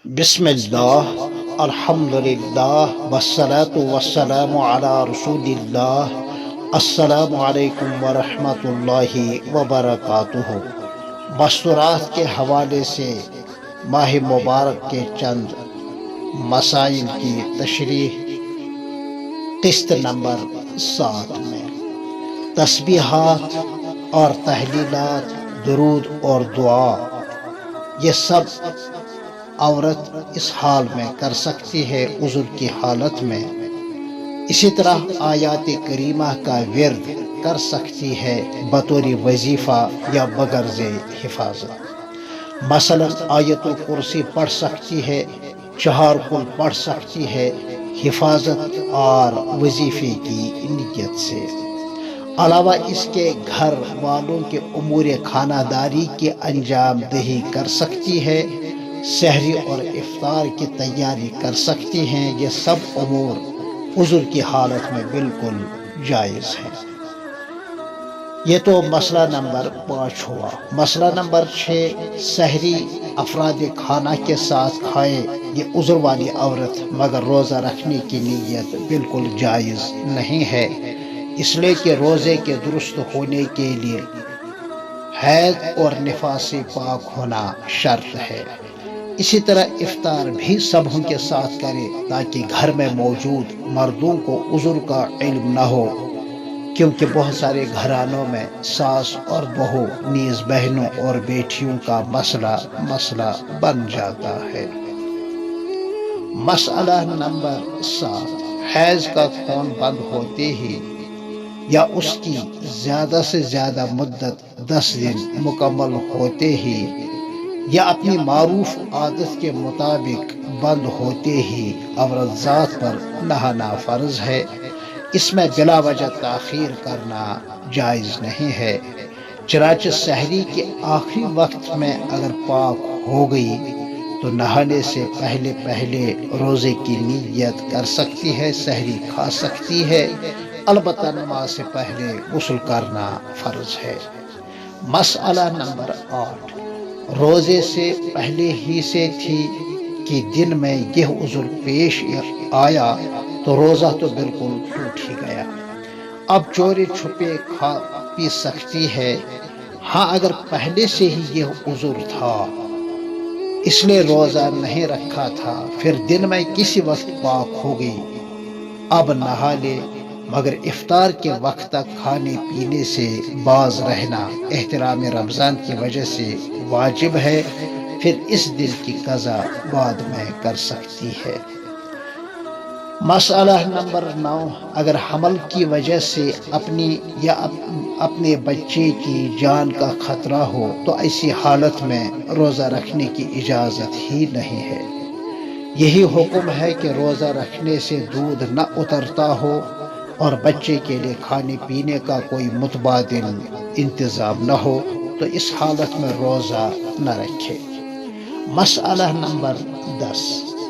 بسم اللہ، الحمدللہ، والصلاة والسلام علی رسول اللہ۔ السلام علیکم ورحمۃ اللہ وبرکاتہ۔ مستورات کے حوالے سے ماہ مبارک کے چند مسائل کی تشریح قسط نمبر 7 میں تسبیحات اور تحلیلات، درود اور دعا، یہ سب عورت اس حال میں کر سکتی ہے عذر کی حالت میں۔ اسی طرح آیات کریمہ کا ورد کر سکتی ہے بطور وظیفہ یا بغرض حفاظت۔ مثلا آیت الکرسی پڑھ سکتی ہے، چہار کل پڑھ سکتی ہے حفاظت اور وظیفے کی نیت سے۔ علاوہ اس کے گھر والوں کے امور خانہ داری کی انجام دہی کر سکتی ہے، سحری اور افطار کی تیاری کر سکتی ہیں۔ یہ سب امور عذر کی حالت میں بالکل جائز ہیں۔ یہ تو مسئلہ نمبر 5 ہوا۔ مسئلہ نمبر 6، سحری افراد خانہ کے ساتھ کھائے۔ یہ عذر والی عورت مگر روزہ رکھنے کی نیت بالکل جائز نہیں ہے، اس لیے کہ روزے کے درست ہونے کے لیے حیض اور نفاس سے پاک ہونا شرط ہے۔ اسی طرح افطار بھی سبھوں کے ساتھ کرے تاکہ گھر میں موجود مردوں کو عذر کا علم نہ ہو، کیونکہ بہت سارے گھرانوں میں ساس اور بہو نیز بہنوں اور بیٹیوں کا مسئلہ بن جاتا ہے۔ مسئلہ نمبر 7، حیض کا خون بند ہوتے ہی یا اس کی زیادہ سے زیادہ مدت 10 دن مکمل ہوتے ہی یا اپنی معروف عادت کے مطابق بند ہوتے ہی عورت ذات پر نہانا فرض ہے۔ اس میں بلا وجہ تاخیر کرنا جائز نہیں ہے۔ چنانچہ سحری کے آخری وقت میں اگر پاک ہو گئی تو نہانے سے پہلے روزے کی نیت کر سکتی ہے، سحری کھا سکتی ہے، البتہ نماز سے پہلے غسل کرنا فرض ہے۔ مسئلہ نمبر 8، روزے سے پہلے ہی سے تھی کہ دن میں یہ عذر پیش آیا تو روزہ تو بالکل ٹوٹ ہی گیا۔ اب چوری چھپے کھا پی سکتی ہے، ہاں اگر پہلے سے ہی یہ عذر تھا اس لیے روزہ نہیں رکھا تھا، پھر دن میں کسی وقت پاک ہو گئی، اب نہا لے، مگر افطار کے وقت تک کھانے پینے سے باز رہنا احترام رمضان کی وجہ سے واجب ہے، پھر اس دن کی قضا بعد میں کر سکتی ہے۔ مسئلہ نمبر 9، اگر حمل کی وجہ سے اپنی یا اپنے بچے کی جان کا خطرہ ہو تو ایسی حالت میں روزہ رکھنے کی اجازت ہی نہیں ہے۔ یہی حکم ہے کہ روزہ رکھنے سے دودھ نہ اترتا ہو اور بچے کے لیے کھانے پینے کا کوئی متبادل انتظام نہ ہو تو اس حالت میں روزہ نہ رکھے۔ مسئلہ نمبر 10،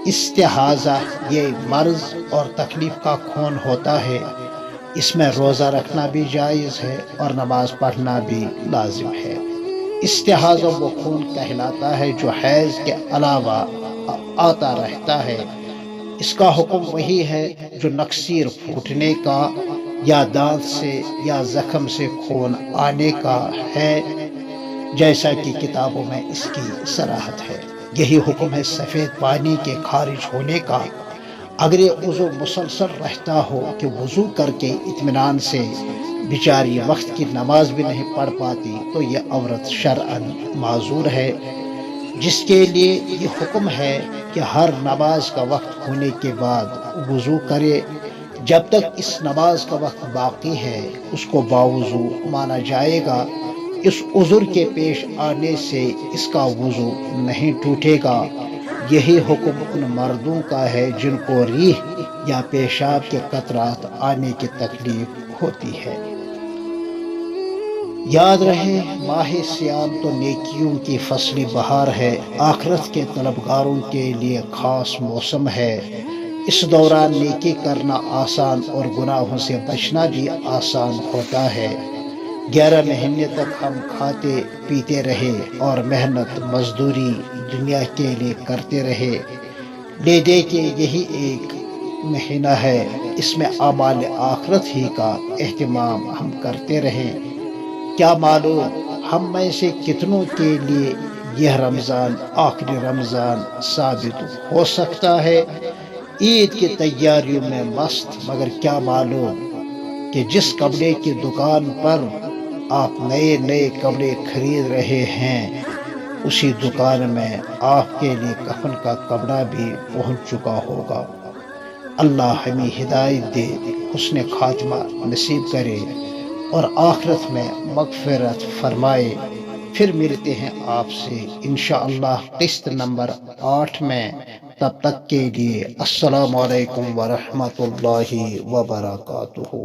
استحاضہ، یہ مرض اور تکلیف کا خون ہوتا ہے، اس میں روزہ رکھنا بھی جائز ہے اور نماز پڑھنا بھی لازم ہے۔ استحاضہ وہ خون کہلاتا ہے جو حیض کے علاوہ آتا رہتا ہے۔ اس کا حکم وہی ہے جو نکسیر پھوٹنے کا یا دانت سے یا زخم سے خون آنے کا ہے، جیسا کہ کتابوں میں اس کی صراحت ہے۔ یہی حکم ہے سفید پانی کے خارج ہونے کا۔ اگر یہ عضو مسلسل رہتا ہو کہ وضو کر کے اطمینان سے بیچاری وقت کی نماز بھی نہیں پڑھ پاتی تو یہ عورت شرعاً معذور ہے، جس کے لیے یہ حکم ہے کہ ہر نماز کا وقت ہونے کے بعد وضو کرے۔ جب تک اس نماز کا وقت باقی ہے اس کو باوضو مانا جائے گا۔ اس عذر کے پیش آنے سے اس کا وضو نہیں ٹوٹے گا۔ یہی حکم ان مردوں کا ہے جن کو ریح یا پیشاب کے قطرات آنے کی تکلیف ہوتی ہے۔ یاد رہے، ماہ سیام تو نیکیوں کی فصلی بہار ہے، آخرت کے طلبگاروں کے لیے خاص موسم ہے۔ اس دوران نیکی کرنا آسان اور گناہوں سے بچنا بھی آسان ہوتا ہے۔ 11 مہینے تک ہم کھاتے پیتے رہے اور محنت مزدوری دنیا کے لیے کرتے رہے، لے دے کے یہی ایک مہینہ ہے، اس میں اعمال آخرت ہی کا اہتمام ہم کرتے رہے۔ کیا معلوم ہم میں سے کتنوں کے لیے یہ رمضان آخری رمضان ثابت ہو سکتا ہے۔ عید کی تیاریوں میں مست، مگر کیا معلوم کہ جس کپڑے کی دکان پر آپ نئے کپڑے خرید رہے ہیں، اسی دکان میں آپ کے لیے کفن کا کپڑا بھی پہنچ چکا ہوگا۔ اللہ ہمیں ہدایت دے، حسن خاتمہ نصیب کرے اور آخرت میں مغفرت فرمائے۔ پھر ملتے ہیں آپ سے انشاءاللہ قسط نمبر 8 میں، تب تک کے لیے السلام علیکم ورحمۃ اللہ وبرکاتہ۔